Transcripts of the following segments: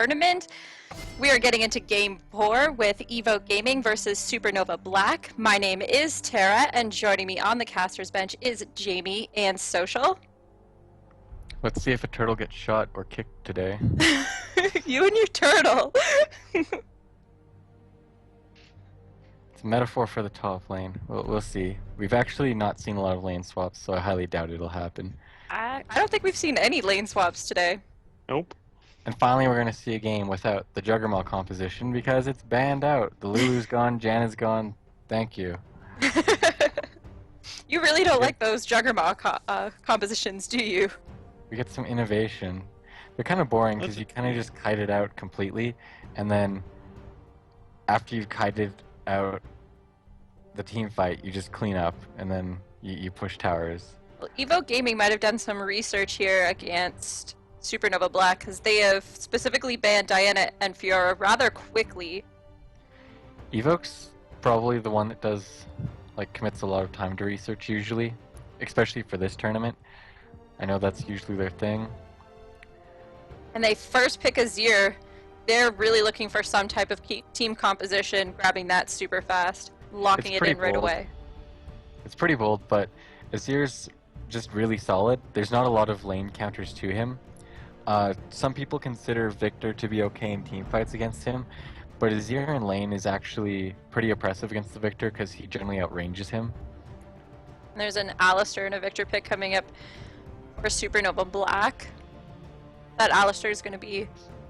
tournament. We are getting into Game 4 with Evoke Gaming versus Supernova Black. My name is Tara, and joining me on the caster's bench is Jamie and Social. Let's see if a turtle gets shot or kicked today. You and your turtle. It's a metaphor for the top lane. We'll see. We've actually not seen a lot of lane swaps, so I highly doubt it'll happen. I don't think we've seen any lane swaps today. Nope. And finally, we're going to see a game without the Juggernaut composition because it's banned out. The Lulu's gone, Janna's gone. Thank you. You really don't like those Juggernaut compositions, do you? We get some innovation. They're kind of boring because you kind of just kite it out completely, and then after you've kited out the team fight, you just clean up, and then you push towers. Well, Evoke Gaming might have done some research here against Supernova Black, because they have specifically banned Diana and Fiora rather quickly. Evoke's probably the one that does, like, commits a lot of time to research usually, especially for this tournament. I know that's usually their thing. And they first pick Azir. They're really looking for some type of team composition, grabbing that super fast, locking it in right away. It's pretty bold, but Azir's just really solid. There's not a lot of lane counters to him. Some people consider Victor to be okay in team fights against him, but Azir in lane is actually pretty oppressive against the Victor because he generally outranges him. And there's an Alistar and a Victor pick coming up for Supernova Black. That Alistar is going to be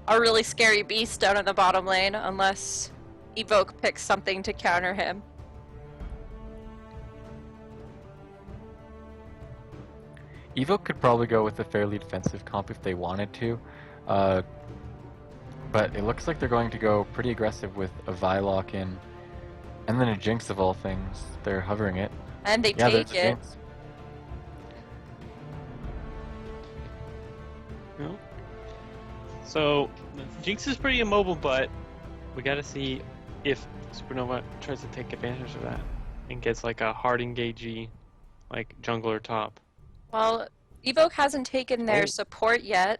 a really scary beast down in the bottom lane unless Evoke picks something to counter him. Evoke could probably go with a fairly defensive comp if they wanted to, but it looks like they're going to go pretty aggressive with a Vi lock-in, and then a Jinx of all things. They're hovering it. And they take it. No. So, Jinx is pretty immobile, but we gotta see if Supernova tries to take advantage of that and gets like a hard engagey, like jungler top. Well, Evoke hasn't taken their support yet.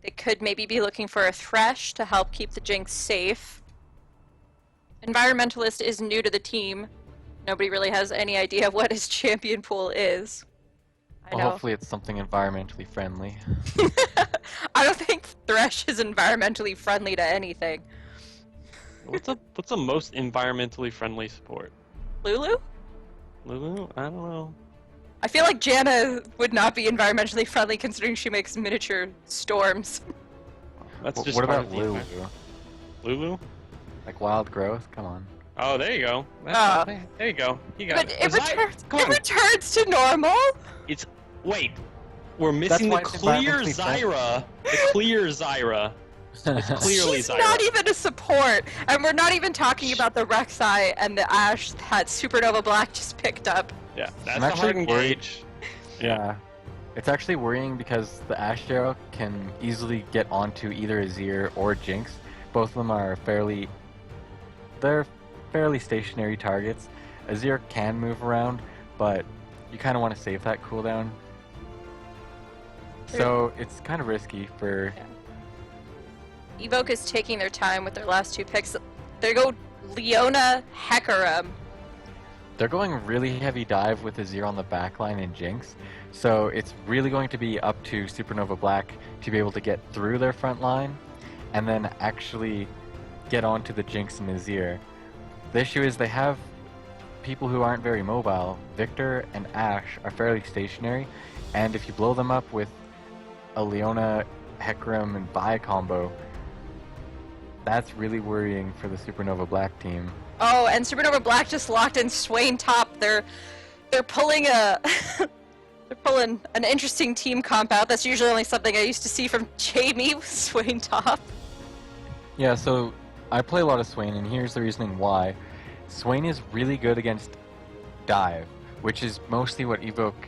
They could maybe be looking for a Thresh to help keep the Jinx safe. Environmentalist is new to the team. Nobody really has any idea what his champion pool is. Well, hopefully it's something environmentally friendly. I don't think Thresh is environmentally friendly to anything. What's the most environmentally friendly support? Lulu? Lulu? I don't know. I feel like Janna would not be environmentally friendly considering she makes miniature storms. That's just what about part of Lulu? Lulu? Like wild growth? Come on. Oh, there you go. There you go. You got but it. it returns to normal? Wait. We're missing the That's why clear it's Zyra. The clear Zyra. It's clearly She's Zyra. not even a support, and we're not even talking about the Rek'Sai and the Ashe that Supernova Black just picked up. Yeah, that's I'm the actually hard engage. Yeah. It's actually worrying because the Ashe arrow can easily get onto either Azir or Jinx. Both of them are fairly stationary targets. Azir can move around, but you kind of want to save that cooldown. So it's kind of risky for... Yeah. Evoke is taking their time with their last two picks. They go Leona Hecarim. They're going really heavy dive with Azir on the backline and Jinx, so it's really going to be up to Supernova Black to be able to get through their front line and then actually get onto the Jinx and Azir. The issue is they have people who aren't very mobile. Victor and Ashe are fairly stationary, and if you blow them up with a Leona, Hecarim, and Vi combo, that's really worrying for the Supernova Black team. Oh, and Supernova Black just locked in Swain top. They're pulling a they're pulling an interesting team comp out. That's usually only something I used to see from Jamie with Swain top. Yeah, so I play a lot of Swain, and here's the reasoning why. Swain is really good against dive, which is mostly what Evoke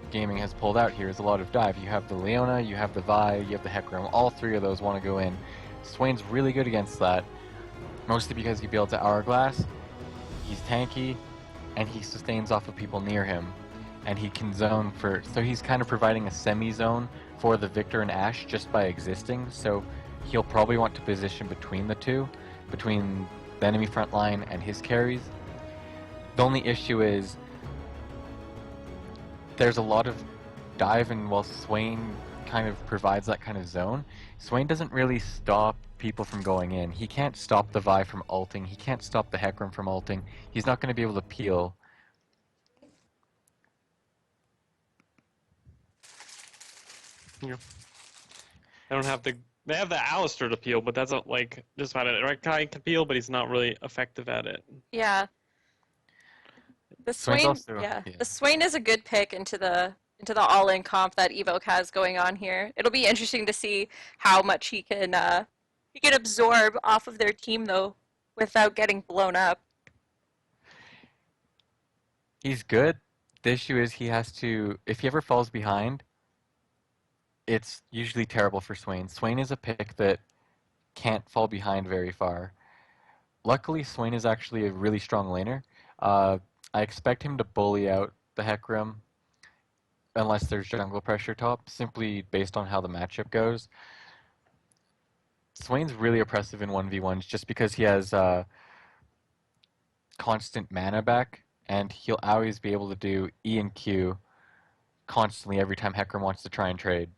Gaming has pulled out here, is a lot of dive. You have the Leona, you have the Vi, you have the Hecarim. All three of those want to go in. Swain's really good against that, mostly because he builds an Hourglass, he's tanky, and he sustains off of people near him. And he can zone for... So he's kind of providing a semi-zone for the Victor and Ashe just by existing, so he'll probably want to position between the two, between the enemy front line and his carries. The only issue is there's a lot of dive, and while Swain kind of provides that kind of zone, Swain doesn't really stop people from going in. He can't stop the Vi from ulting. He can't stop the Hecarim from ulting. He's not going to be able to peel. Yeah. They don't have the. They have the Alistair to peel, but that's not, like just about it. Right guy can peel, but he's not really effective at it. Yeah. The Swain's Swain, also, yeah, yeah. the Swain is a good pick into the all-in comp that Evoke has going on here. It'll be interesting to see how much he can absorb off of their team though, without getting blown up. He's good. The issue is he has to, if he ever falls behind, it's usually terrible for Swain. Swain is a pick that can't fall behind very far. Luckily, Swain is actually a really strong laner. I expect him to bully out the Hecarim unless there's jungle pressure top, simply based on how the matchup goes. Swain's really oppressive in 1v1s just because he has constant mana back, and he'll always be able to do E and Q constantly every time Hecarim wants to try and trade.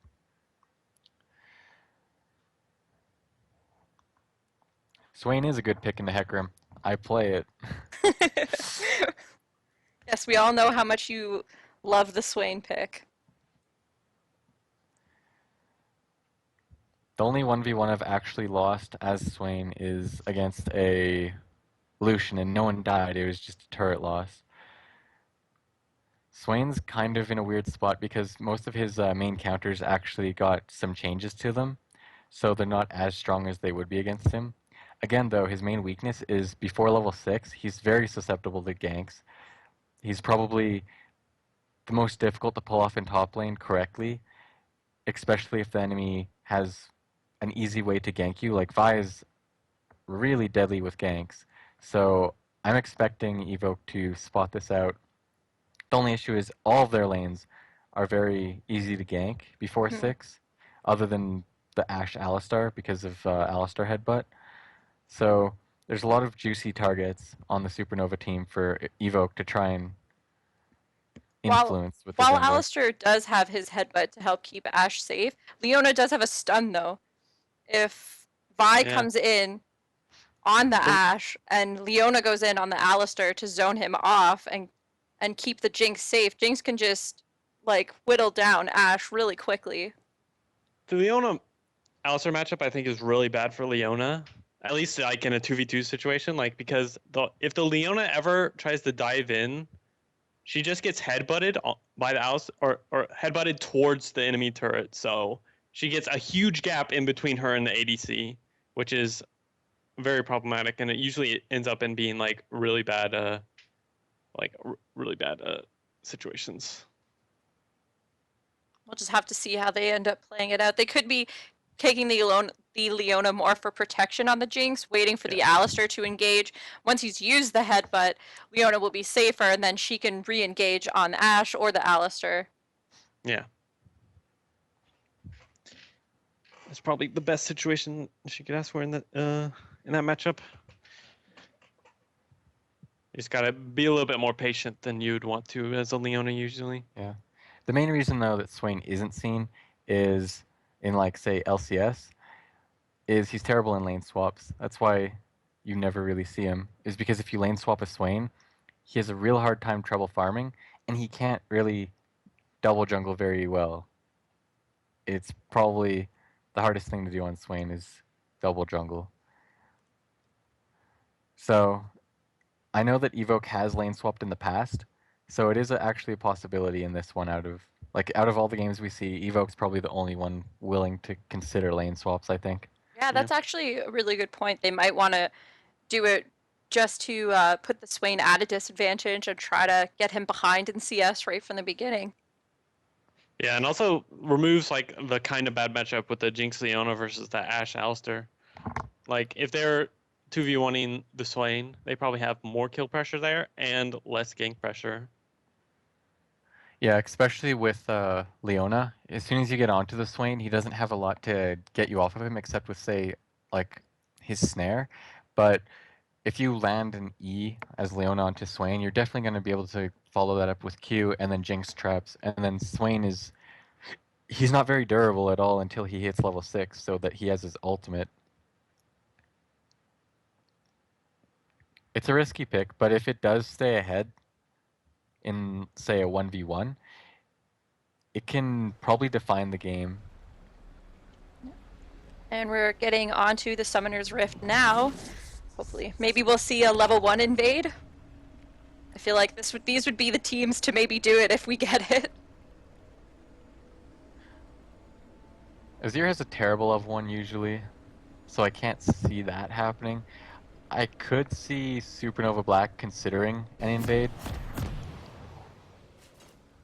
Swain is a good pick in the Hecarim. I play it. Yes, we all know how much you love the Swain pick. The only 1v1 I've actually lost as Swain is against a Lucian, and no one died. It was just a turret loss. Swain's kind of in a weird spot because most of his main counters actually got some changes to them, so they're not as strong as they would be against him. Again, though, his main weakness is before level 6, he's very susceptible to ganks. He's probably the most difficult to pull off in top lane correctly, especially if the enemy has an easy way to gank you. Like, Vi is really deadly with ganks, so I'm expecting Evoke to spot this out. The only issue is all of their lanes are very easy to gank before 6, other than the Ashe Alistar because of Alistar Headbutt. So there's a lot of juicy targets on the Supernova team for Evoke to try and influence with the While jungler. Alistair does have his headbutt to help keep Ashe safe, Leona does have a stun though. If Vi Yeah. comes in on the Ashe and Leona goes in on the Alistair to zone him off and keep the Jinx safe, Jinx can just like whittle down Ashe really quickly. The Leona Alistair matchup, I think, is really bad for Leona. At least like in a 2v2 situation, like because if the Leona ever tries to dive in, she just gets headbutted by the Alistair or headbutted towards the enemy turret. So she gets a huge gap in between her and the ADC, which is very problematic, and it usually ends up in being like really bad situations. We'll just have to see how they end up playing it out. They could be taking the Leona more for protection on the Jinx, waiting for the Alistair to engage. Once he's used the headbutt, Leona will be safer, and then she can re-engage on Ashe or the Alistair. Yeah. It's probably the best situation she could ask for in that matchup. You just gotta be a little bit more patient than you'd want to as a Leona usually. Yeah. The main reason, though, that Swain isn't seen is in, like, say, LCS, is he's terrible in lane swaps. That's why you never really see him, is because if you lane swap a Swain, he has a real hard time trouble farming, and he can't really double jungle very well. It's probably the hardest thing to do on Swain is double jungle. So I know that Evoke has lane swapped in the past, so it is actually a possibility in this one. Out of all the games we see, Evoke's probably the only one willing to consider lane swaps, I think. Yeah, that's actually a really good point. They might want to do it just to put the Swain at a disadvantage and try to get him behind in CS right from the beginning. Yeah, and also removes like the kind of bad matchup with the Jinx Leona versus the Ashe Alistair. Like if they're 2v1ing the Swain, they probably have more kill pressure there and less gank pressure. Yeah, especially with Leona. As soon as you get onto the Swain, he doesn't have a lot to get you off of him, except with, say, like, his snare. But if you land an E as Leona onto Swain, you're definitely going to be able to follow that up with Q and then Jinx traps. And then Swain is... He's not very durable at all until he hits level 6, so that he has his ultimate. It's a risky pick, but if it does stay ahead in, say, a 1v1, it can probably define the game. And we're getting onto the Summoner's Rift now. Hopefully. Maybe we'll see a level 1 invade. I feel like these would be the teams to maybe do it if we get it. Azir has a terrible level 1 usually, so I can't see that happening. I could see Supernova Black considering an invade.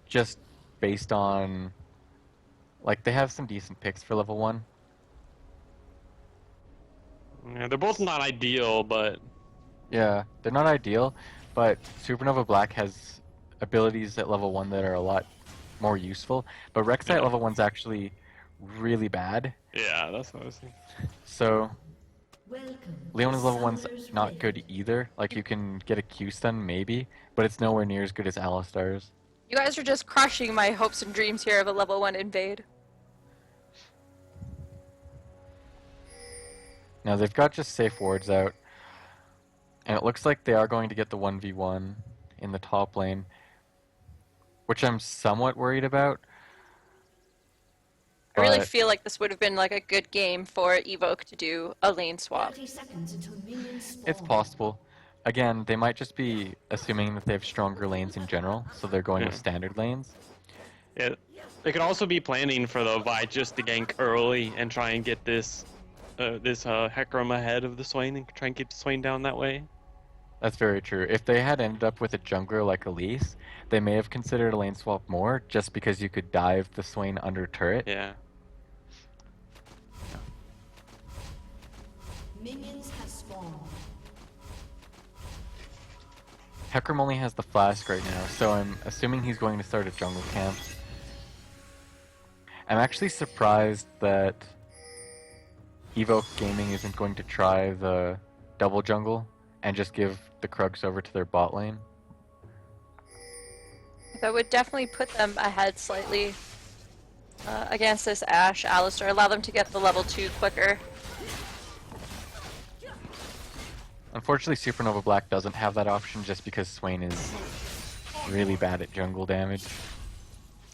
Just based on... Like, they have some decent picks for level 1. Yeah, they're both not ideal, but Yeah, they're not ideal, but Supernova Black has abilities at level 1 that are a lot more useful. But Rek'Sai Yeah. at level 1's actually really bad. yeah, that's what I was thinking. So Welcome. Leona's level 1's Summoner's not Rift. good either. Like, you can get a Q stun maybe, but it's nowhere near as good as Alistar's. You guys are just crushing my hopes and dreams here of a level 1 invade. Now they've got just safe wards out, and it looks like they are going to get the 1v1 in the top lane, which I'm somewhat worried about. I really But feel like this would have been like a good game for Evoke to do a lane swap. 30 seconds until minions spawn. it's possible. Again, they might just be assuming that they have stronger lanes in general, so they're going with Yeah. standard lanes. Yeah, they could also be planning for the Vi just to gank early and try and get this Hecarim ahead of the Swain and try and keep the Swain down that way. That's very true. If they had ended up with a jungler like Elise, they may have considered a lane swap more, just because you could dive the Swain under turret. Yeah. Minions have spawned. Hecarim only has the flask right now, so I'm assuming he's going to start a jungle camp. I'm actually surprised that Evoke Gaming isn't going to try the double jungle and just give the Krugs over to their bot lane. That would definitely put them ahead slightly against this Ashe Alistar. Allow them to get the level 2 quicker. Unfortunately, Supernova Black doesn't have that option just because Swain is really bad at jungle damage.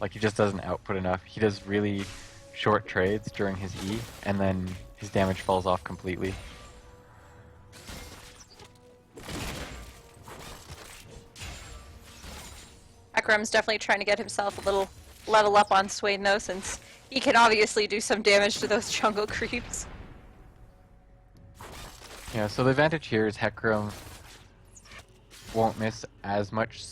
Like, he just doesn't output enough. He does really short trades during his E, and then his damage falls off completely. Hecarim's definitely trying to get himself a little level up on Swain though, since he can obviously do some damage to those jungle creeps. Yeah, so the advantage here is Hecarim won't miss as much.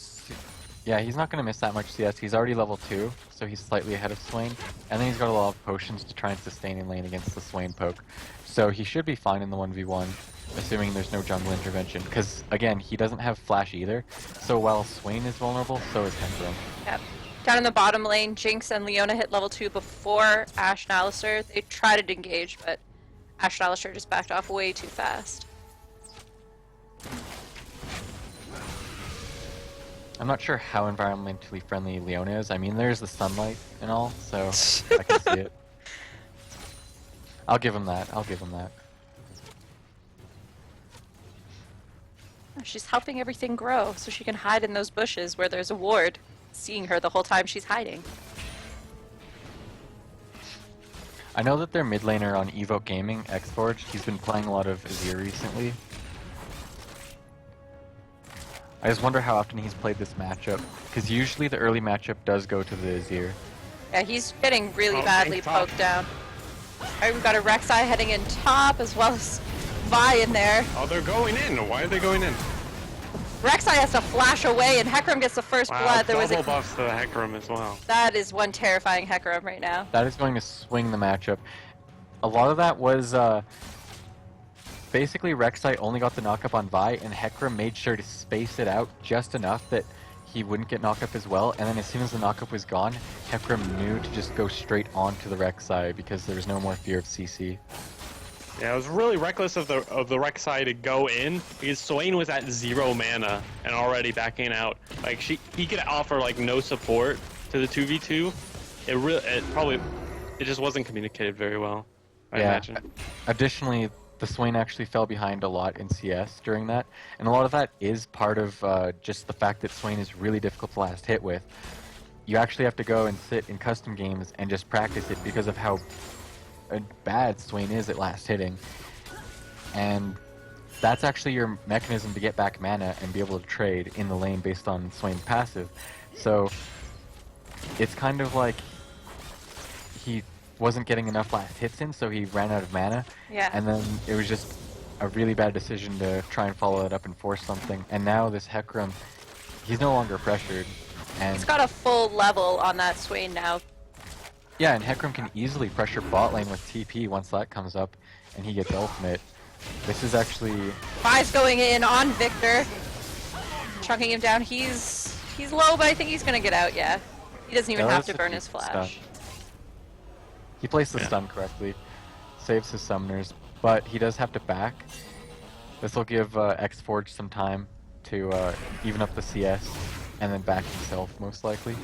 Yeah, he's not going to miss that much CS. He's already level 2, so he's slightly ahead of Swain. And then he's got a lot of potions to try and sustain in lane against the Swain poke. So he should be fine in the 1v1, assuming there's no jungle intervention. Because, again, he doesn't have flash either. So while Swain is vulnerable, so is Hecarim. Yep. Down in the bottom lane, Jinx and Leona hit level 2 before Ashe and Alistar. They tried to engage, but Ashe and Alistar just backed off way too fast. I'm not sure how environmentally friendly Leona is. I mean, there's the sunlight and all, so I can see it. I'll give him that. I'll give him that. She's helping everything grow so she can hide in those bushes where there's a ward seeing her the whole time she's hiding. I know that their mid laner on Evoke Gaming, Xforge, he's been playing a lot of Azir recently. I just wonder how often he's played this matchup, because usually the early matchup does go to the Azir. Yeah, he's getting really Oh, badly thank God. poked down. Alright, we've got a Rek'Sai heading in top as well as Vi in there. Oh, they're going in. Why are they going in? Rek'Sai has to flash away and Hecarim gets the first Wow, blood. There was double a buffs to the Hecarim as well. That is one terrifying Hecarim right now. That is going to swing the matchup. A lot of that was basically Rek'Sai only got the knockup on Vi, and Hecarim made sure to space it out just enough that he wouldn't get knocked up as well, and then as soon as the knockup was gone, Hecarim knew to just go straight onto the Rek'Sai because there was no more fear of CC. Yeah, it was really reckless of the Rek'Sai to go in because Swain was at 0 mana and already backing out. Like he could offer like no support to the 2v2. It just wasn't communicated very well. I imagine. Additionally, the Swain actually fell behind a lot in CS during that, and a lot of that is part of just the fact that Swain is really difficult to last hit with. You actually have to go and sit in custom games and just practice it because of how bad Swain is at last hitting, and that's actually your mechanism to get back mana and be able to trade in the lane based on Swain's passive. So it's kind of like he wasn't getting enough last hits in, so he ran out of mana. Yeah. And then it was just a really bad decision to try and follow it up and force something. And now this Hecarim, he's no longer pressured. And He's got a full level on that Swain now. yeah, and Hecarim can easily pressure bot lane with TP once that comes up, and he gets ultimate. This is actually... Vi's going in on Victor, chunking him down. He's low, but I think he's gonna get out. Yeah, he doesn't even Yeah, have that's to a burn his decent flash. stun. He plays the stun correctly, saves his summoners, but he does have to back. This will give X-Forge some time to even up the CS, and then back himself, most likely.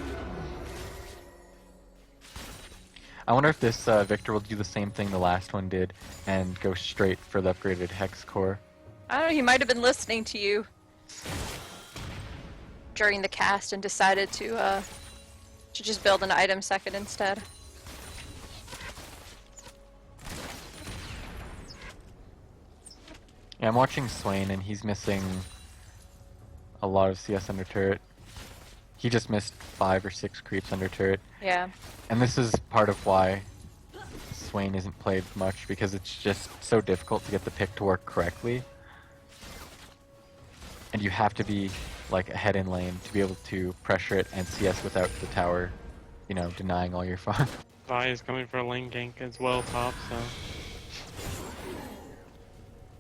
I wonder if this Victor will do the same thing the last one did, and go straight for the upgraded Hex Core. I don't know. He might have been listening to you during the cast and decided to just build an item second instead. Yeah, I'm watching Swain, and he's missing a lot of CS under turret. He just missed 5 or 6 creeps under turret. Yeah. And this is part of why Swain isn't played much, because it's just so difficult to get the pick to work correctly. And you have to be like ahead in lane to be able to pressure it and CS without the tower, you know, denying all your fun. Vi is coming for a lane gank as well top, so...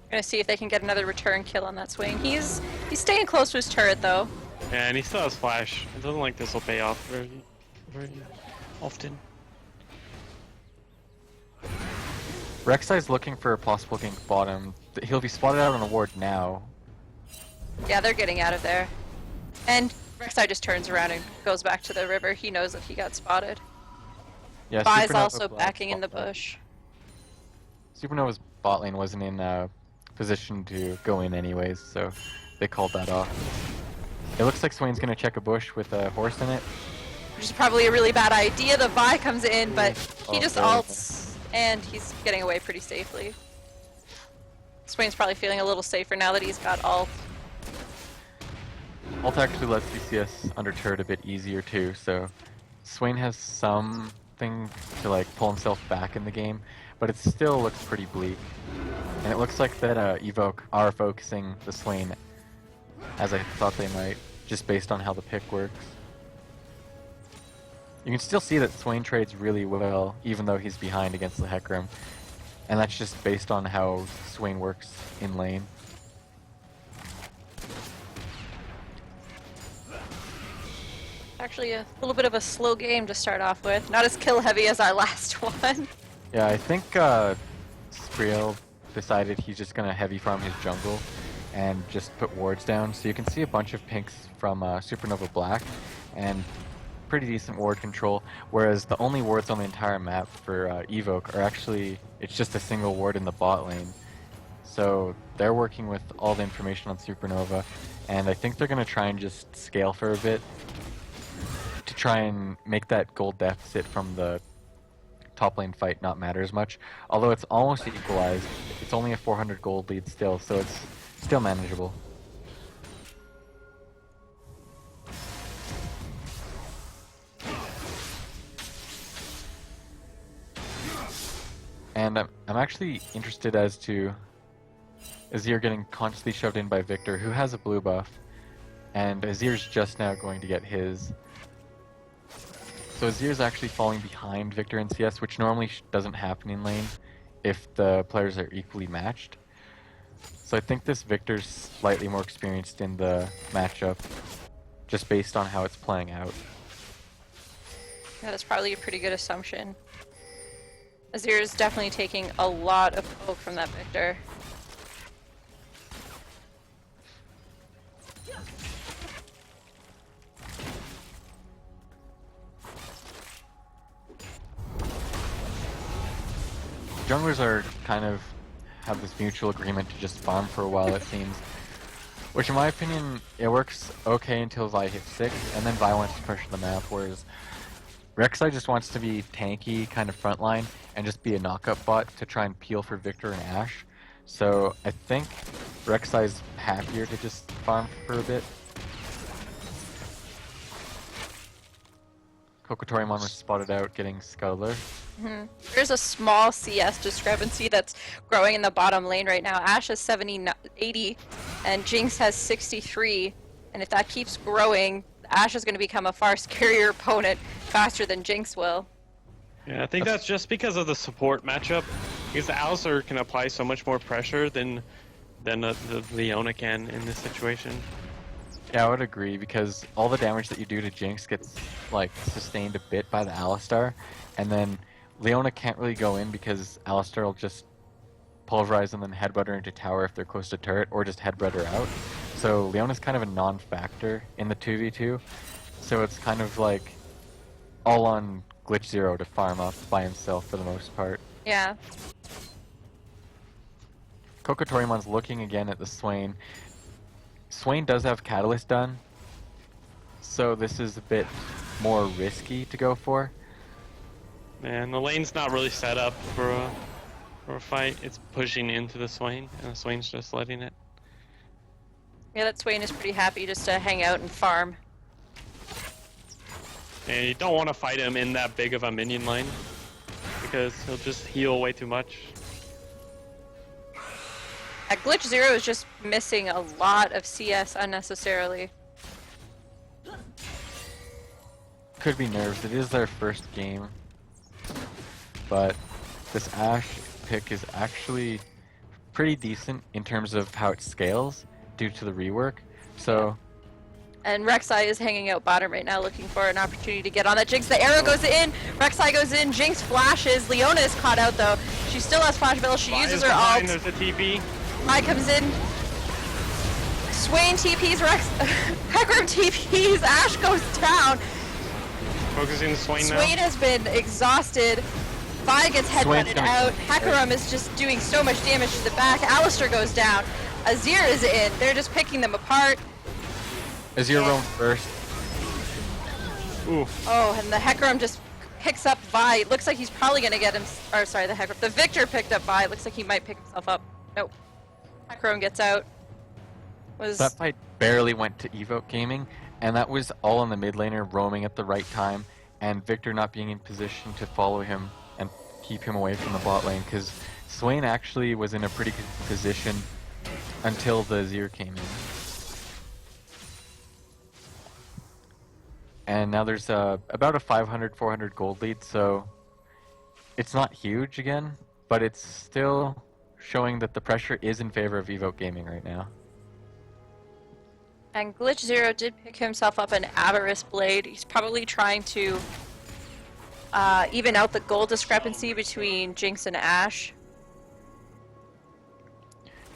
Gonna see if they can get another return kill on that Swain. He's staying close to his turret though. Yeah, and he still has flash. It doesn't like this will pay off very often. Rek'Sai's looking for a possible gank bottom. He'll be spotted out on a ward now. Yeah, they're getting out of there. And Rek'Sai just turns around and goes back to the river. He knows that he got spotted. Yeah, Vi's Supernova also black backing in the bot lane. bush. Supernova's bot lane wasn't in position to go in anyways, so they called that off. It looks like Swain's gonna check a bush with a horse in it. Which is probably a really bad idea. The Vi comes in, but he just very ults, and he's getting away pretty safely. Swain's probably feeling a little safer now that he's got ult. Ult actually lets CCS under turret a bit easier too, so Swain has something to like pull himself back in the game, but it still looks pretty bleak. And it looks like that Evoke are focusing the Swain as I thought they might, just based on how the pick works. You can still see that Swain trades really well, even though he's behind against the Hecarim. And that's just based on how Swain works in lane. Actually, a little bit of a slow game to start off with. Not as kill heavy as our last one. Yeah, I think Skriel decided he's just gonna heavy farm his jungle and just put wards down. So you can see a bunch of pinks from Supernova Black and pretty decent ward control, whereas the only wards on the entire map for Evoke are actually, it's just a single ward in the bot lane. So they're working with all the information on Supernova, and I think they're gonna try and just scale for a bit to try and make that gold deficit from the top lane fight not matter as much. Although it's almost equalized, it's only a 400 gold lead still, so it's still manageable. And I'm actually interested as to Azir getting constantly shoved in by Victor, who has a blue buff, and Azir's just now going to get his. So Azir's actually falling behind Victor in CS, which normally doesn't happen in lane if the players are equally matched. So I think this Victor's slightly more experienced in the matchup, just based on how it's playing out. Yeah, that's probably a pretty good assumption. Azir is definitely taking a lot of poke from that Victor. Junglers are kind of have this mutual agreement to just farm for a while, it seems. Which in my opinion, it works okay until Vi hits 6, and then Vi wants to pressure the map, whereas Rek'Sai just wants to be tanky, kind of frontline, and just be a knockup bot to try and peel for Victor and Ashe. So I think Rek'Sai's happier to just farm for a bit. Kokotorimon was spotted out getting Scuttler. There's a small CS discrepancy that's growing in the bottom lane right now. Ashe has 80, and Jinx has 63. And if that keeps growing, Ashe is going to become a far scarier opponent faster than Jinx will. Yeah, I think that's just because of the support matchup. Because the Alistar can apply so much more pressure than the Leona can in this situation. Yeah, I would agree, because all the damage that you do to Jinx gets like sustained a bit by the Alistar, and then Leona can't really go in because Alistar will just pulverize and then headbutt her into tower if they're close to turret, or just headbutt her out. So Leona's kind of a non-factor in the 2v2, so it's kind of like all on Glitch Zero to farm up by himself for the most part. Yeah. Kokotorimon's looking again at the Swain. Swain does have Catalyst done, so this is a bit more risky to go for. And the lane's not really set up for a fight. It's pushing into the Swain, and the Swain's just letting it. Yeah, that Swain is pretty happy just to hang out and farm. And you don't want to fight him in that big of a minion line, because he'll just heal way too much. Glitch Zero is just missing a lot of CS unnecessarily. Could be nerves. It is their first game, but this Ashe pick is actually pretty decent in terms of how it scales due to the rework. So, And Rek'Sai is hanging out bottom right now looking for an opportunity to get on that Jinx. The arrow goes in, Rek'Sai goes in, Jinx flashes. Leona is caught out though. She still has flash ability, she uses her ult. There's a TP. Vi comes in. Swain TPs, Hecarim TPs, Ashe goes down. Focusing the Swain now. Swain has been exhausted. Vi gets headbutted out. Hecarim is just doing so much damage to the back. Alistar goes down. Azir is in. They're just picking them apart. Azir roam first. Ooh. Oh, and the Hecarim just picks up Vi. Looks like he's probably gonna get him. Or sorry, the Hecarim. The Victor picked up Vi. Looks like he might pick himself up. Nope. Hecarim gets out. That fight barely went to Evoke Gaming, and that was all on the mid laner roaming at the right time, and Victor not being in position to follow him and keep him away from the bot lane, because Swain actually was in a pretty good position until the Azir came in. And now there's about a 500-400 gold lead, so it's not huge again, but it's still showing that the pressure is in favor of Evoke Gaming right now. And Glitch Zero did pick himself up an Avarice Blade. He's probably trying to even out the gold discrepancy between Jinx and Ashe.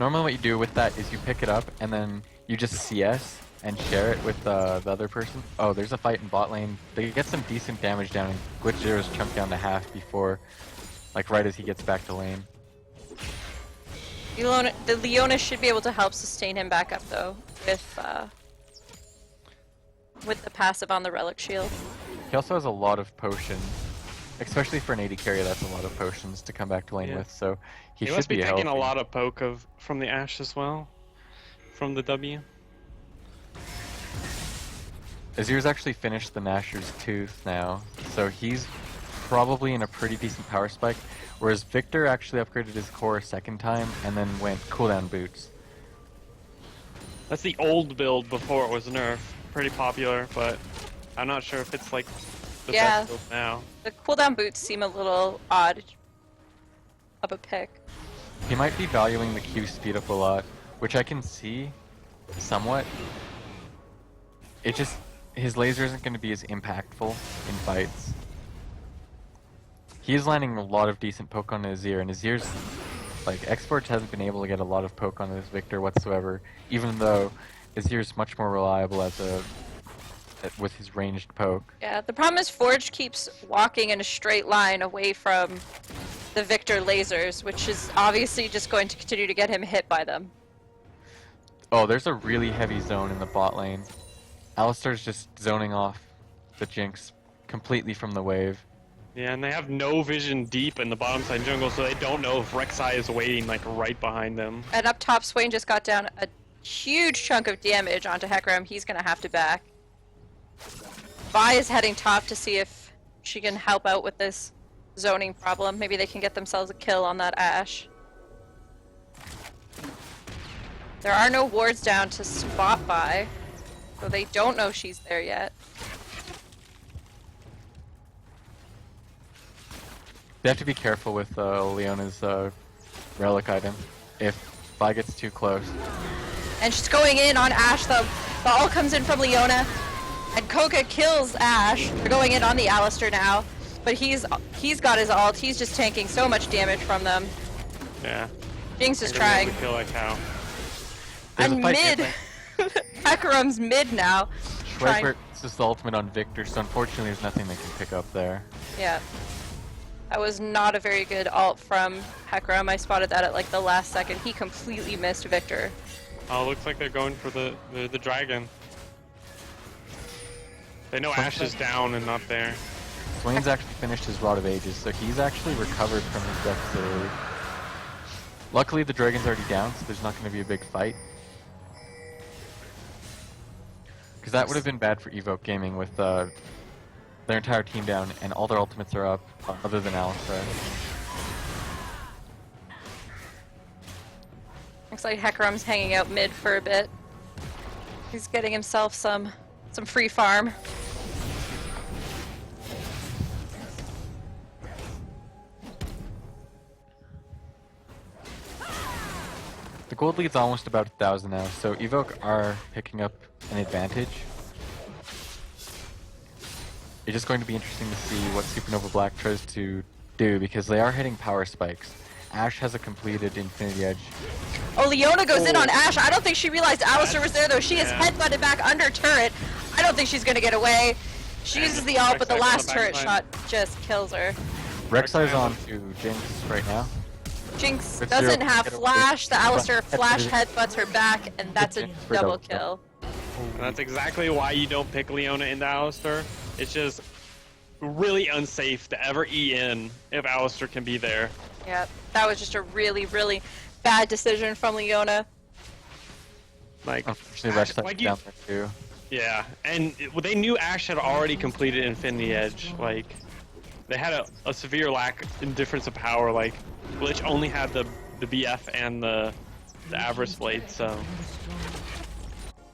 Normally what you do with that is you pick it up and then you just CS and share it with the other person. Oh, there's a fight in bot lane. They get some decent damage down, and Glitch Zero's chunked down to half before, like right as he gets back to lane. The Leona should be able to help sustain him back up though, with the passive on the Relic Shield. He also has a lot of potions, especially for an AD carry. That's a lot of potions to come back to lane with. So he should must be healthy. taking a lot of poke from the Ashe as well, from the W. Azir's actually finished the Nashor's Tooth now, so he's probably in a pretty decent power spike, whereas Victor actually upgraded his core a second time and then went cooldown boots. That's the old build before it was nerfed. Pretty popular, but I'm not sure if it's like the best build now. The cooldown boots seem a little odd of a pick. He might be valuing the Q speed up a lot, which I can see somewhat. It just his laser isn't going to be as impactful in fights. He is landing a lot of decent poke on Azir, and Azir's like Exports hasn't been able to get a lot of poke on this Victor whatsoever, even though Azir's much more reliable with his ranged poke. Yeah, the problem is Forge keeps walking in a straight line away from the Victor lasers, which is obviously just going to continue to get him hit by them. Oh, there's a really heavy zone in the bot lane. Alistar's just zoning off the Jinx completely from the wave. Yeah, and they have no vision deep in the bottom side jungle, so they don't know if Rek'Sai is waiting like right behind them. And up top, Swain just got down a huge chunk of damage onto Hecarim. He's gonna have to back. Vi is heading top to see if she can help out with this zoning problem. Maybe they can get themselves a kill on that Ashe. There are no wards down to spot Vi, so they don't know she's there yet. They have to be careful with Leona's relic item. If Vi gets too close. And she's going in on Ashe. The ult comes in from Leona, and Koga kills Ashe. They're going in on the Alistar now, but he's got his ult. He's just tanking so much damage from them. Yeah. Jinx is They're gonna be trying. able to kill that cow. There's And a fight mid, Hecarim's mid now. Schweikert uses the ultimate on Victor, so unfortunately there's nothing they can pick up there. Yeah. That was not a very good ult from Hecarim. I spotted that at like the last second. He completely missed Victor. Oh, looks like they're going for the dragon. They know Ashe is down and not there. Swain's actually finished his Rod of Ages, so he's actually recovered from his death early. Luckily the dragon's already down, so there's not going to be a big fight. Because that would have been bad for Evoke Gaming with their entire team down and all their ultimates are up, other than Alistar. Looks like Hecarim's hanging out mid for a bit. He's getting himself some free farm. The gold lead's almost about 1,000 now, so Evoke are picking up an advantage. It's just going to be interesting to see what Supernova Black tries to do, because they are hitting power spikes. Ashe has a completed Infinity Edge. Oh, Leona goes in on Ashe. I don't think she realized Alistar was there, though. She is headbutted back under turret. I don't think she's going to get away. She uses the ult, but the last turret shot just kills her. Rek'Sai's on to Jinx right now. Jinx With doesn't zero- have get away. flash. The Alistar flash headbutts her back, and that's a For double double kill. And that's exactly why you don't pick Leona into Alistar. It's just really unsafe to ever E in if Alistar can be there. Yeah, that was just a really, really bad decision from Leona. Like, Unfortunately, Rek'Sai's like down there too. yeah, and they knew Ashe had already completed Infinity Edge. Like, they had a severe lack in difference of power. Like, Glitch only had the BF and the Avarice Blade, so.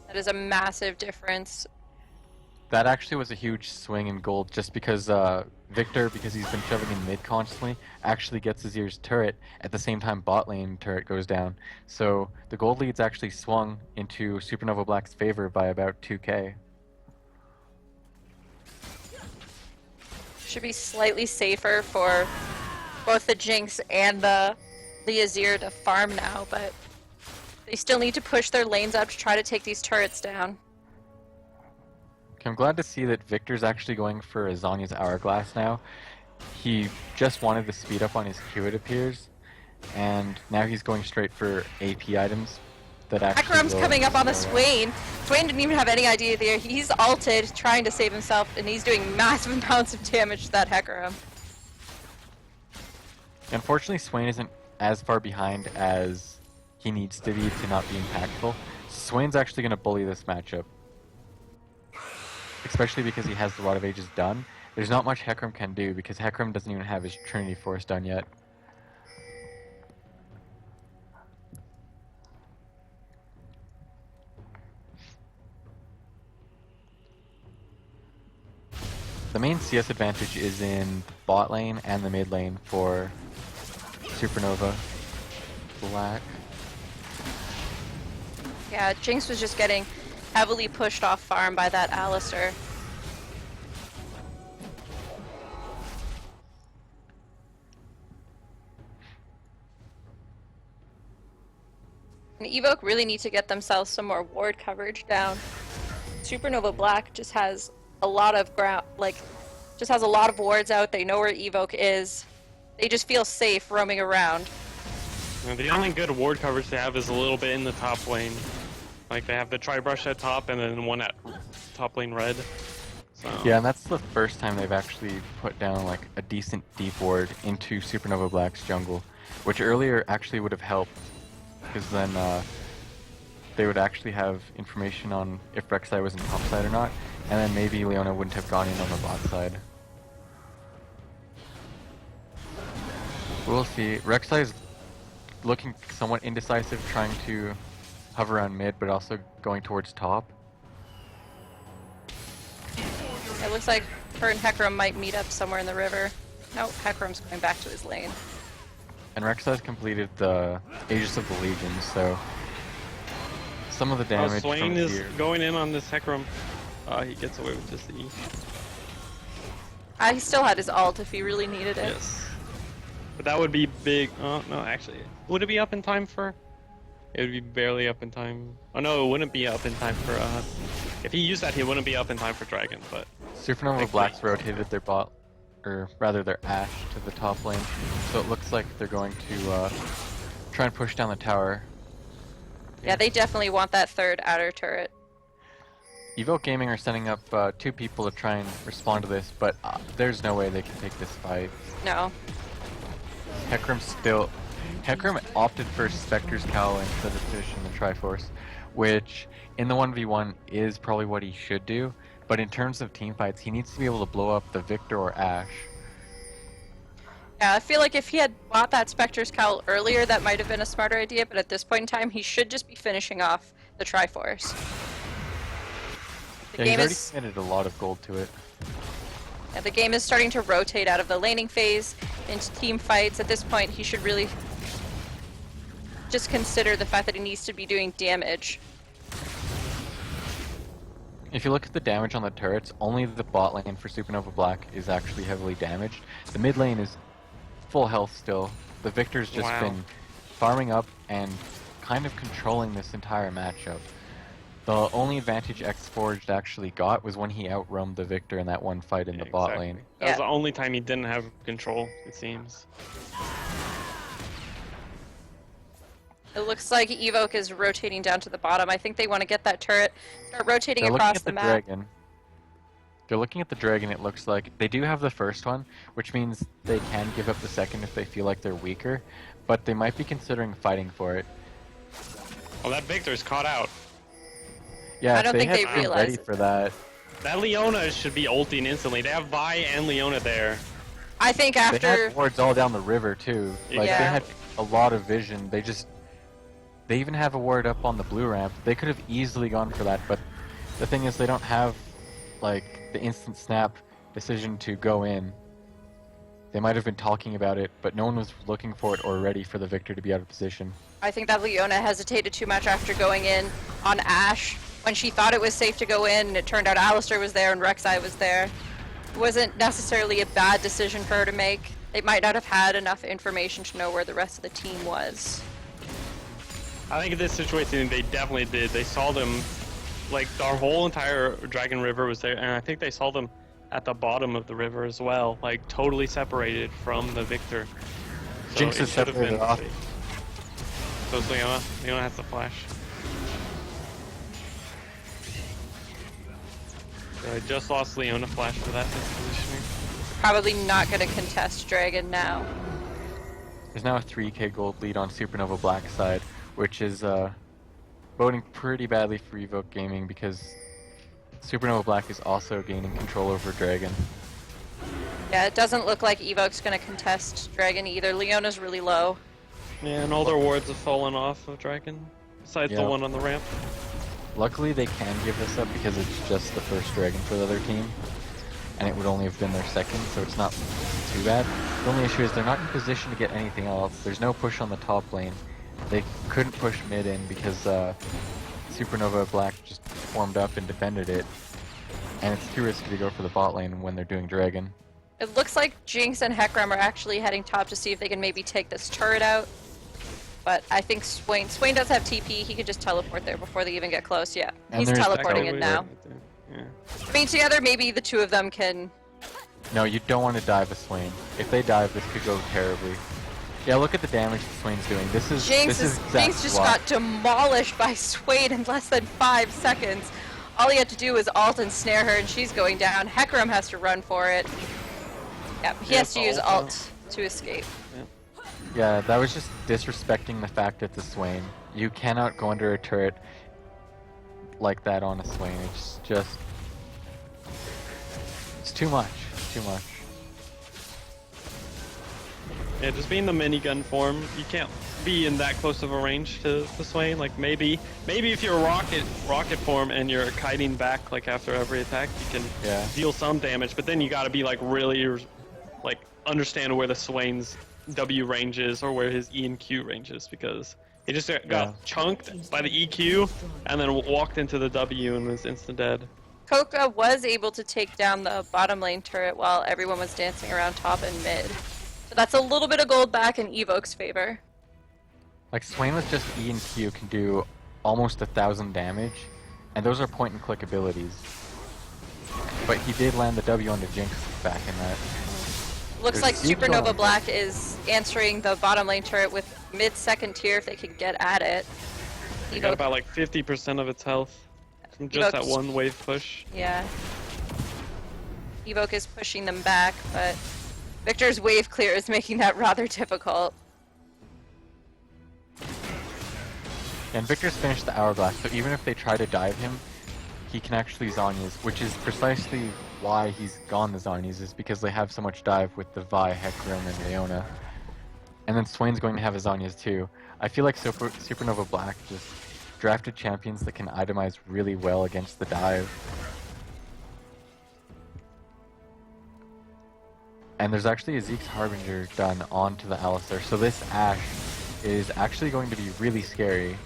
That is a massive difference. That actually was a huge swing in gold, just because Victor, because he's been shoving in mid constantly, actually gets Azir's turret at the same time bot lane turret goes down. So the gold lead's actually swung into Supernova Black's favor by about 2k. Should be slightly safer for both the Jinx and the Azir to farm now, but they still need to push their lanes up to try to take these turrets down. Okay, I'm glad to see that Victor's actually going for a Zhonya's Hourglass now. He just wanted the speed up on his Q, it appears, and now he's going straight for AP items that actually Hecarim's will- coming up on the Swain. Swain didn't even have any idea there. He's ulted, trying to save himself, and he's doing massive amounts of damage to that Hecarim. Unfortunately, Swain isn't as far behind as he needs to be to not be impactful. Swain's actually going to bully this matchup. Especially because he has the Rod of Ages done. There's not much Hecarim can do because Hecarim doesn't even have his Trinity Force done yet. The main CS advantage is in the bot lane and the mid lane for Supernova Black. Yeah, Jinx was just getting heavily pushed off farm by that Alistar. And Evoke really need to get themselves some more ward coverage down. Supernova Black just has a lot of ground, like, just has a lot of wards out. They know where Evoke is. They just feel safe roaming around. And the only good ward coverage they have is a little bit in the top lane. Like they have the tri-brush at top and then one at top lane red. So. Yeah, and that's the first time they've actually put down like a decent deep ward into Supernova Black's jungle, which earlier actually would have helped, because then they would actually have information on if Rek'Sai was in top side or not, and then maybe Leona wouldn't have gone in on the bot side. We'll see. Rek'Sai is looking somewhat indecisive, trying to hover around mid, but also going towards top. It looks like her and Hecarim might meet up somewhere in the river. No, Hecarim's going back to his lane. And Rek'Sai's completed the Aegis of the Legion, so some of the damage Swain from is here. going in on this Hecarim. He gets away with just the E. He still had his ult if he really needed it. Yes. But that would be big. Oh, no, actually. Would it be up in time for... It would be barely up in time. Oh, no, it wouldn't be up in time for... If he used that, he wouldn't be up in time for Dragon, but... Supernova Black's rotated their bot, or rather their Ashe to the top lane, so it looks like they're going to try and push down the tower. Yeah, they definitely want that third outer turret. Evoke Gaming are sending up 2 people to try and respond to this, but there's no way they can take this fight. No. Hecarim opted for Spectre's Cowl instead of finishing the Triforce, which in the 1v1 is probably what he should do, but in terms of team fights, he needs to be able to blow up the Victor or Ashe. Yeah, I feel like if he had bought that Spectre's Cowl earlier, that might have been a smarter idea, but at this point in time, he should just be finishing off the Triforce. Yeah, he's already committed a lot of gold to it. Yeah, the game is starting to rotate out of the laning phase into team fights. At this point, he should really just consider the fact that he needs to be doing damage. If you look at the damage on the turrets, only the bot lane for Supernova Black is actually heavily damaged. The mid lane is full health still. The Victor's just been farming up and kind of controlling this entire matchup. The only advantage X-Forged actually got was when he outroamed the Victor in that one fight in the bot lane. That was the only time he didn't have control, it seems. It looks like Evoke is rotating down to the bottom. I think they want to get that turret, start rotating They're across looking at the the map. dragon. They're looking at the dragon, it looks like. They do have the first one, which means they can give up the second if they feel like they're weaker, but they might be considering fighting for it. Well, that Victor's caught out. Yeah, I don't think they had been realize ready it. for that. That Leona should be ulting instantly. They have Vi and Leona there. I think They after... had wards all down the river too. Like Yeah. they had a lot of vision. They even have a ward up on the blue ramp. They could have easily gone for that, but the thing is they don't have like the instant snap decision to go in. They might have been talking about it, but no one was looking for it or ready for the Victor to be out of position. I think that Leona hesitated too much after going in on Ashe when she thought it was safe to go in, and it turned out Alistar was there and Rek'Sai was there. It wasn't necessarily a bad decision for her to make. They might not have had enough information to know where the rest of the team was. I think in this situation they definitely did. They saw them, like our whole entire Dragon River was there, and I think they saw them at the bottom of the river as well, like totally separated from the Victor. So Jinx it is should have been separated off. safe. So it's Leona. Leona has the flash. So I just lost Leona flash for that positioning. Probably not going to contest Dragon now. There's now a 3k gold lead on Supernova Black's side, which is boding pretty badly for Evoke Gaming because Supernova Black is also gaining control over Dragon. Yeah, it doesn't look like Evoke's going to contest Dragon either. Leona's really low. Yeah, and all their wards have fallen off of Dragon, besides the Yeah. one on the ramp. Luckily they can give this up because it's just the first Dragon for the other team, and it would only have been their second, so it's not too bad. The only issue is they're not in position to get anything else. There's no push on the top lane. They couldn't push mid in because Supernova Black just formed up and defended it, and it's too risky to go for the bot lane when they're doing Dragon. It looks like Jinx and Hecarim are actually heading top to see if they can maybe take this turret out. But I think Swain does have TP. He could just teleport there before they even get close. Yeah, And he's there's teleporting in Right now. there. Yeah. I mean, together maybe the two of them can. No, you don't want to dive a Swain. If they dive, this could go terribly. Yeah, look at the damage the Swain's doing. This is Jinx just got demolished by Swain in less than 5 seconds. All he had to do was ult and snare her, and she's going down. Hecarim has to run for it. Yep, he has to use ult to escape. Yeah, that was just disrespecting the fact it's a Swain. You cannot go under a turret like that on a Swain. It's just... It's too much. Too much. Yeah, just being the minigun form, you can't be in that close of a range to the Swain. Like maybe if you're rocket form and you're kiting back like after every attack, you can deal some damage. But then you got to be like really like understand where the Swain's W range is or where his E and Q range is, because he just got chunked by the EQ and then walked into the W and was instant dead. Coca was able to take down the bottom lane turret while everyone was dancing around top and mid. So that's a little bit of gold back in Evoke's favor. Like, Swain with just E and Q can do almost 1,000 damage, and those are point-and-click abilities. But he did land the W on the Jinx back in that. Looks like Supernova Black is answering the bottom lane turret with mid-second tier if they can get at it. He got about like 50% of its health from just that one wave push. Yeah. Evoke is pushing them back, but Victor's wave clear is making that rather difficult. And Victor's finished the Hourglass, so even if they try to dive him, he can actually Zhonya's, which is precisely why he's gone the Zhonya's, is because they have so much dive with the Vi, Hecarim, and Leona. And then Swain's going to have a Zhonya's too. I feel like Supernova Black just drafted champions that can itemize really well against the dive. And there's actually a Zeke's Harbinger done onto the Alistar, so this Ashe is actually going to be really scary.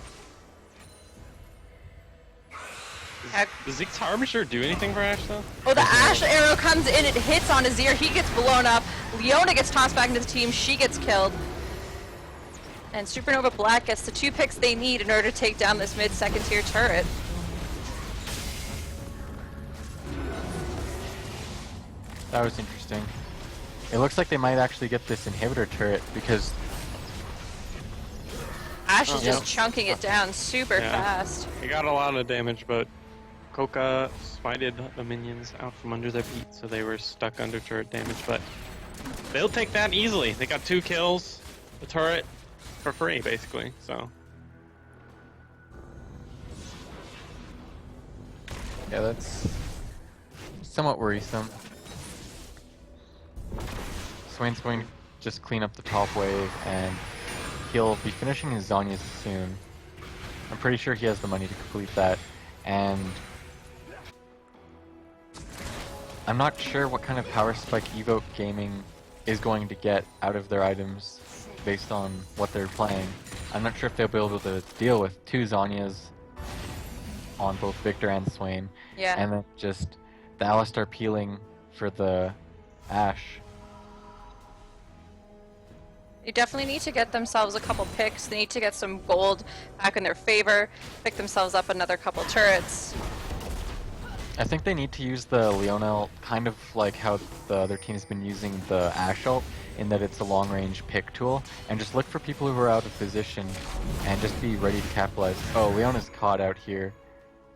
Does Zeke's Harbinger do anything for Ashe though? Oh, the Ashe arrow comes in, it hits on Azir, he gets blown up. Leona gets tossed back into the team, she gets killed. And Supernova Black gets the 2 picks they need in order to take down this mid-second tier turret. That was interesting. It looks like they might actually get this inhibitor turret because Ashe is just chunking it down super fast. He got a lot of damage, but Coca smited the minions out from under their feet, so they were stuck under turret damage, but they'll take that easily. They got 2 kills, the turret, for free, basically, so. yeah, that's somewhat worrisome. Swain's going to just clean up the top wave, and he'll be finishing his Zhonya's soon. I'm pretty sure he has the money to complete that, and I'm not sure what kind of power spike Evoke Gaming is going to get out of their items based on what they're playing. I'm not sure if they'll be able to deal with 2 Zhonyas on both Victor and Swain, and then just the Alistar peeling for the Ashe. They definitely need to get themselves a couple picks. They need to get some gold back in their favor, pick themselves up another couple turrets. I think they need to use the Leona kind of like how the other team's been using the Ashe ult, in that it's a long-range pick tool, and just look for people who are out of position and just be ready to capitalize. Oh, Leona's caught out here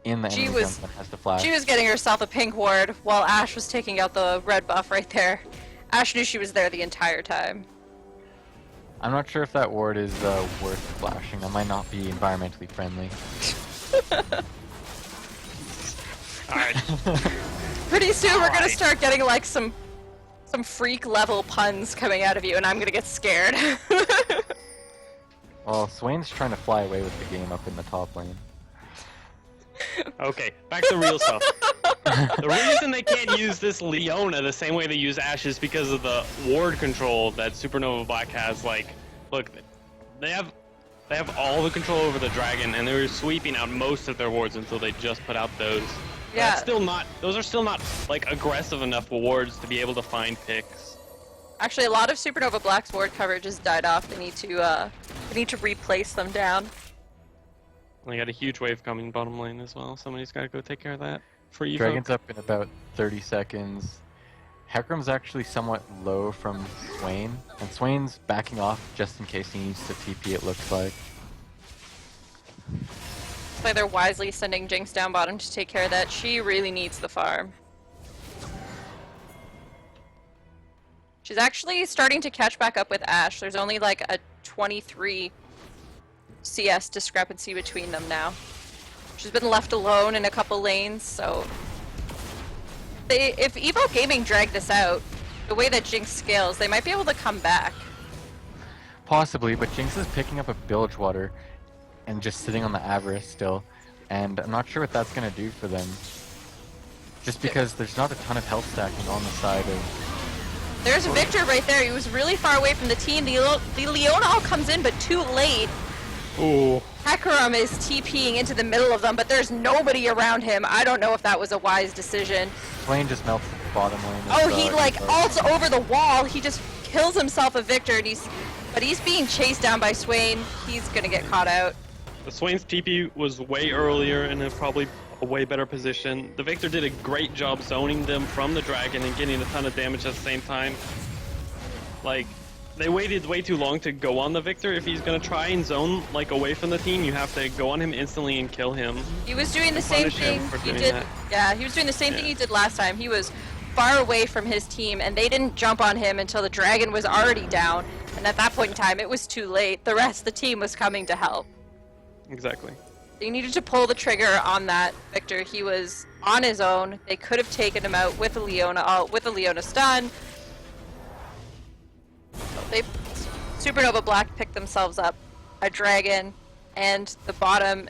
in the enemy jump and has to flash. She was getting herself a pink ward while Ashe was taking out the red buff right there. Ashe knew she was there the entire time. I'm not sure if that ward is worth flashing. That might not be environmentally friendly. Alright. Pretty soon we're gonna start getting like some freak level puns coming out of you, and I'm gonna get scared. Well, Swain's trying to fly away with the game up in the top lane. Okay, back to real stuff. The reason they can't use this Leona the same way they use Ashe is because of the ward control that Supernova Black has. Like, look, they have They have all the control over the dragon, and they were sweeping out most of their wards until they just put out those. Yeah. That's still not. Those are still not like aggressive enough wards to be able to find picks. Actually, a lot of Supernova Black's ward coverage has died off. They need to replace them down. They got a huge wave coming bottom lane as well. Somebody's got to go take care of that for Evoke. Dragon's up in about 30 seconds. Hecarim's actually somewhat low from Swain, and Swain's backing off just in case he needs to TP, it looks like. Looks like they're wisely sending Jinx down bottom to take care of that. She really needs the farm. She's actually starting to catch back up with Ashe. There's only like a 23 CS discrepancy between them now. She's been left alone in a couple lanes, so... if Evoke Gaming drag this out, the way that Jinx scales, they might be able to come back. Possibly, but Jinx is picking up a Bilgewater and just sitting on the Avarice still, and I'm not sure what that's going to do for them. Just because there's not a ton of health stacking on the side of... There's Victor right there. He was really far away from the team. The Leona all comes in, but too late. Ooh. Hecarim is TPing into the middle of them, but there's nobody around him. I don't know if that was a wise decision. Swain just melts the bottom lane. Oh, he like ults over the wall. He just kills himself a Victor, and he's being chased down by Swain. He's gonna get caught out. The Swain's TP was way earlier and in probably a way better position. The Victor did a great job zoning them from the dragon and getting a ton of damage at the same time. Like, they waited way too long to go on the Victor. If he's gonna try and zone like away from the team, you have to go on him instantly and kill him. He was doing the same thing he did. Yeah, he was doing the same thing he did last time. He was far away from his team, and they didn't jump on him until the dragon was already down. And at that point in time, it was too late. The rest of the team was coming to help. Exactly. They needed to pull the trigger on that Victor. He was on his own. They could have taken him out with a Leona stun. They Supernova Black picked themselves up a dragon and the bottom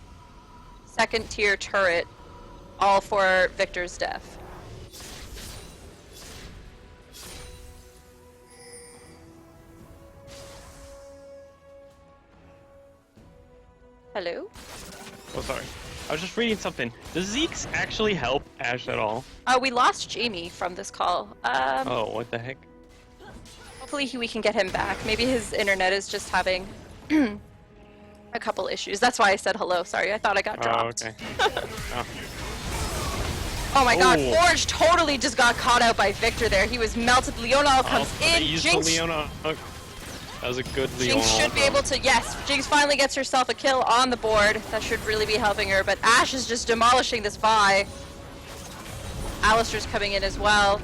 second tier turret, all for Victor's death. Hello? Oh, sorry. I was just reading something. Does Zeke's actually help Ashe at all? We lost Jamie from this call. Oh, what the heck? Hopefully we can get him back. Maybe his internet is just having a couple issues. That's why I said hello. Sorry, I thought I got dropped. Oh, okay. Oh. Oh my god, Ooh. Forge totally just got caught out by Victor there. He was melted. Leona comes in. Jinx, Leona. That was a good Leona. Jinx should be able to, yes, Jinx finally gets herself a kill on the board. That should really be helping her, but Ashe is just demolishing this Vi. Alistar's coming in as well.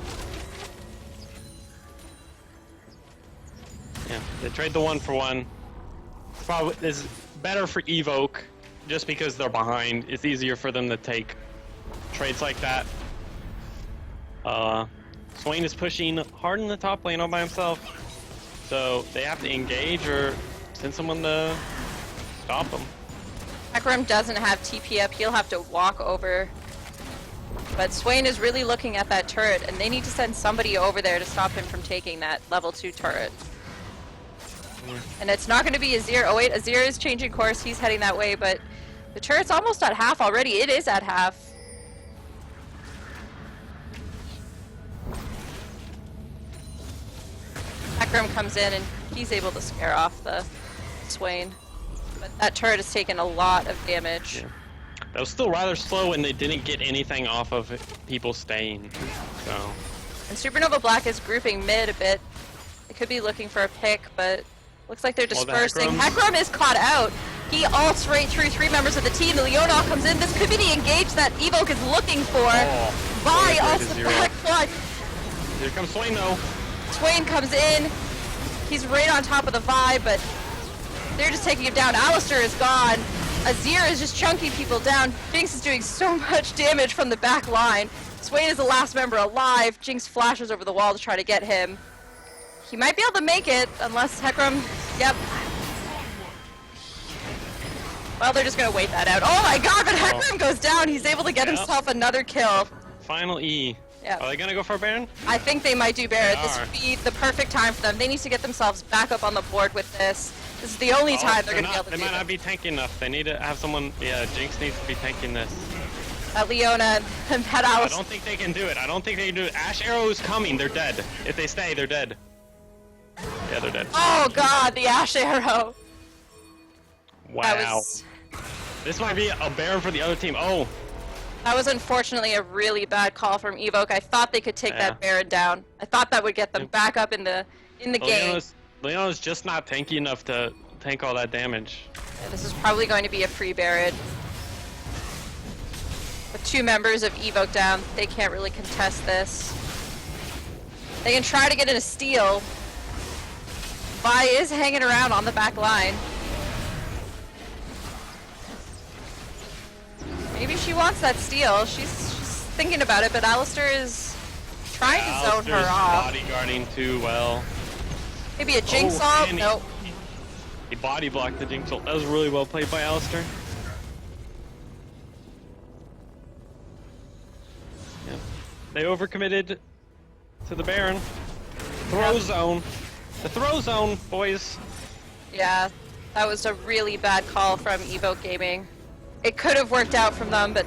Yeah, they trade the 1-for-1. Probably is better for Evoke, just because they're behind. It's easier for them to take trades like that. Swain is pushing hard in the top lane all by himself, so they have to engage or send someone to stop him. Hecarim doesn't have TP up. He'll have to walk over. But Swain is really looking at that turret, and they need to send somebody over there to stop him from taking that level 2 turret. And it's not going to be Azir. Oh wait, Azir is changing course. He's heading that way, but the turret's almost at half already. It is at half. Hecarim comes in and he's able to scare off the Swain. But that turret has taken a lot of damage. Yeah. That was still rather slow, and they didn't get anything off of people staying. So. And Supernova Black is grouping mid a bit. They could be looking for a pick, but looks like they're dispersing. Hecarim is caught out. He ults right through 3 members of the team. The Leona comes in. This could be the engage that Evoke is looking for. Vi ults the back line. Here comes Swain though. Swain comes in. He's right on top of the Vi, but they're just taking him down. Alistar is gone. Azir is just chunking people down. Jinx is doing so much damage from the back line. Swain is the last member alive. Jinx flashes over the wall to try to get him. He might be able to make it, unless Hecarim... Yep. Well, they're just going to wait that out. Oh my god, but Hecarim goes down. He's able to get himself another kill. Final E. Yep. Are they going to go for a Baron? I think they might do Baron. This would be the perfect time for them. They need to get themselves back up on the board with this. This is the only time they're gonna be able to They do might this. not be tanky enough. They need to have someone. Yeah, Jinx needs to be tanking this. Leona and Pet I Alice. don't think they can do it. I don't think they can do it. Ash Arrow is coming. They're dead. If they stay, they're dead. Yeah, they're dead. Oh god, the Ash Arrow. Wow. That was This might be a Baron for the other team. Oh, that was unfortunately a really bad call from Evoke. I thought they could take Yeah. that Baron down. I thought that would get them back up in the game. Leona's just not tanky enough to tank all that damage. Yeah, this is probably going to be a free Baron. With 2 members of Evoke down, they can't really contest this. They can try to get in a steal. Vi is hanging around on the back line. Maybe she wants that steal. She's thinking about it, but Alistair is trying to zone her Alistair's off. bodyguarding too well. Maybe a Jinx Oh, ult? and Nope. He body blocked the Jinx ult. That was really well played by Alistair. Yep. They overcommitted to the Baron. Throw zone. The throw zone, boys. Yeah, that was a really bad call from Evoke Gaming. It could have worked out from them, but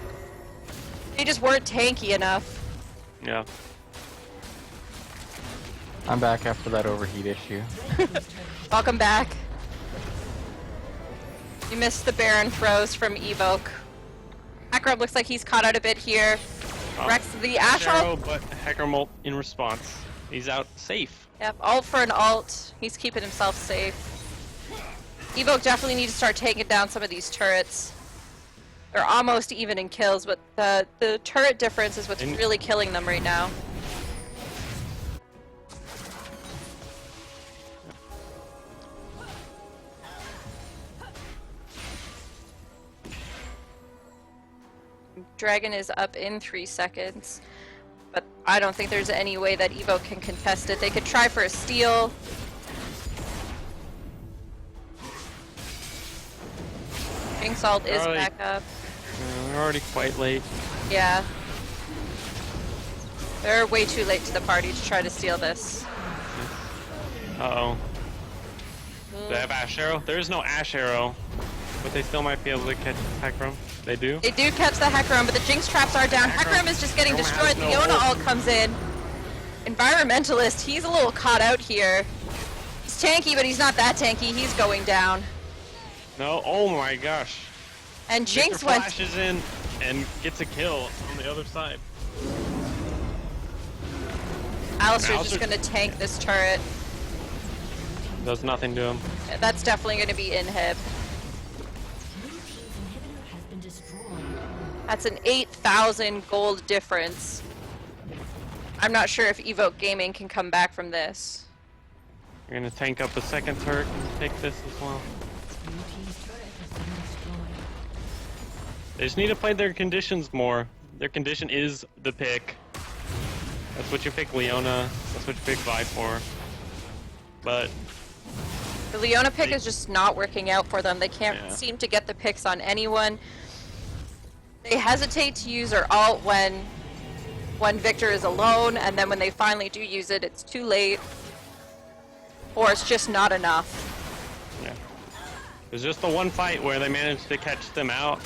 they just weren't tanky enough. Yeah. I'm back after that overheat issue. Welcome back. You missed the Baron throws from Evoke. Hakrub looks like he's caught out a bit here. Rex the Ash Arrow, ult. but Heckermolt in response. He's out safe. Yep, ult for an ult. He's keeping himself safe. Evoke definitely need to start taking down some of these turrets. They're almost even in kills, but the turret difference is what's really killing them right now. Dragon is up in 3 seconds, but I don't think there's any way that Evoke can contest it. They could try for a steal. Jinx ult is Alright. back up. They're already quite late. Yeah. They're way too late to the party to try to steal this. Uh-oh. Do they have Ash Arrow? There is no Ash Arrow, but they still might be able to catch Hecarim. They do? They do catch the Hecarim, but the Jinx traps are down. Hecarim is just getting Hecarim destroyed. has no Leona ult. ult comes in. Environmentalist, he's a little caught out here. He's tanky, but he's not that tanky. He's going down. No? Oh my gosh. And Jinx Victor went... flashes in and gets a kill on the other side. Alistair's just Alistair- going to tank this turret. Does nothing to him. That's definitely going to be inhib. Blue team's inhibitor has been destroyed. That's an 8,000 gold difference. I'm not sure if Evoke Gaming can come back from this. You're gonna tank up a second turret and take this as well. Blue team's turret has been destroyed. They just need to play their conditions more. Their condition is the pick. That's what you pick Leona. That's what you pick Vi for. But The Leona pick is just not working out for them. They can't Yeah. seem to get the picks on anyone. They hesitate to use their ult when Victor is alone, and then when they finally do use it, it's too late. Or it's just not enough. yeah, there's just the one fight where they managed to catch them out.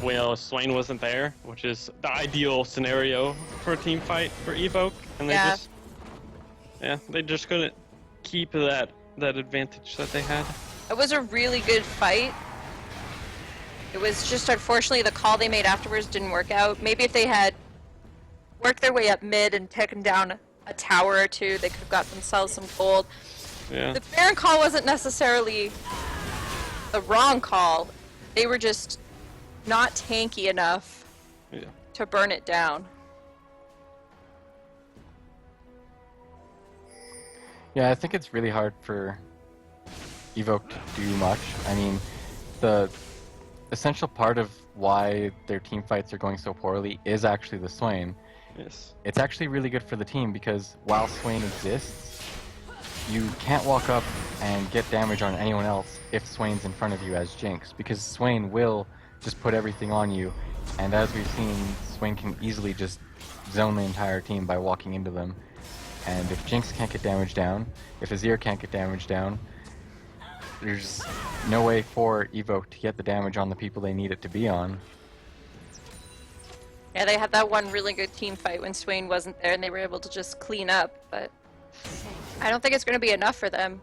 Well, Swain wasn't there, which is the ideal scenario for a team fight for Evoke, and they just couldn't keep that advantage that they had. It was a really good fight. It was just unfortunately the call they made afterwards didn't work out. Maybe if they had worked their way up mid and taken down a tower or two, they could have got themselves some gold. Yeah. The Baron call wasn't necessarily the wrong call. They were just not tanky enough Yeah. to burn it down. Yeah, I think it's really hard for Evoke to do much. I mean, the essential part of why their team fights are going so poorly is actually the Swain. Yes. It's actually really good for the team because while Swain exists, you can't walk up and get damage on anyone else if Swain's in front of you as Jinx, because Swain will just put everything on you, and as we've seen, Swain can easily just zone the entire team by walking into them. And if Jinx can't get damage down, if Azir can't get damage down, there's no way for Evoke to get the damage on the people they need it to be on. Yeah, they had that one really good team fight when Swain wasn't there and they were able to just clean up, but I don't think it's going to be enough for them.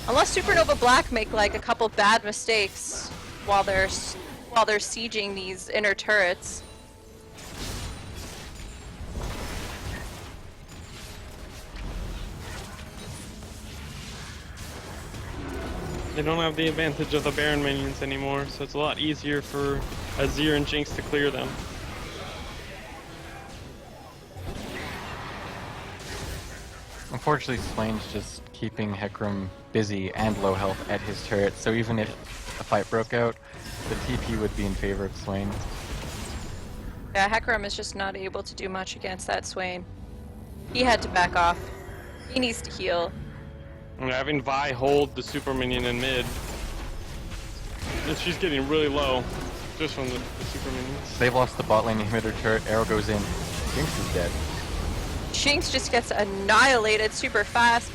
Unless Supernova Black make like a couple bad mistakes while they're sieging these inner turrets. They don't have the advantage of the Baron minions anymore, so it's a lot easier for Azir and Jinx to clear them. Unfortunately, Swain's just keeping Hecarim busy and low health at his turret, so even if a fight broke out, the TP would be in favor of Swain. Yeah, Hecarim is just not able to do much against that Swain. He had to back off. He needs to heal. And having Vi hold the super minion in mid, and she's getting really low just from the super minions. They've lost the bot lane inhibitor turret, arrow goes in, Jinx is dead. Jinx just gets annihilated super fast.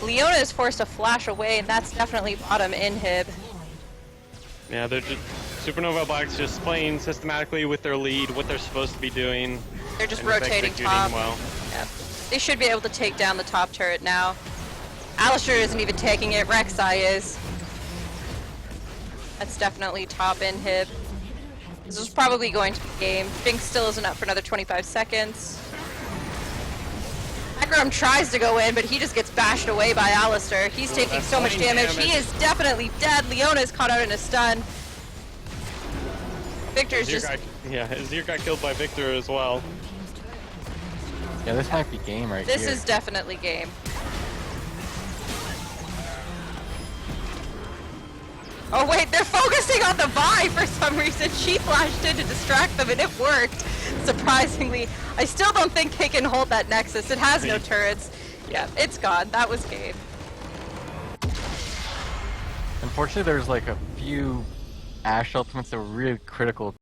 Leona is forced to flash away, and that's definitely bottom inhib. Yeah, they're just Supernova Black's just playing systematically with their lead, what they're supposed to be doing. They're just and it's rotating executing top. well. Yeah. They should be able to take down the top turret now. Alistar isn't even taking it, Rek'Sai is. That's definitely top inhib. This is probably going to be game. Jinx still isn't up for another 25 seconds. Hecarim tries to go in, but he just gets bashed away by Alistar. He's taking that's so much fine damage. damage. He is definitely dead. Leona is caught out in a stun. Victor's just... Azir got killed by Victor as well. Yeah, this might be game right This here. is definitely game. Oh wait, they're focusing on the Vi for some reason. She flashed in to distract them and it worked. Surprisingly. I still don't think they can hold that Nexus. It has no turrets. Yeah, it's gone. That was game. Unfortunately, there's like a few Ashe ultimates that were really critical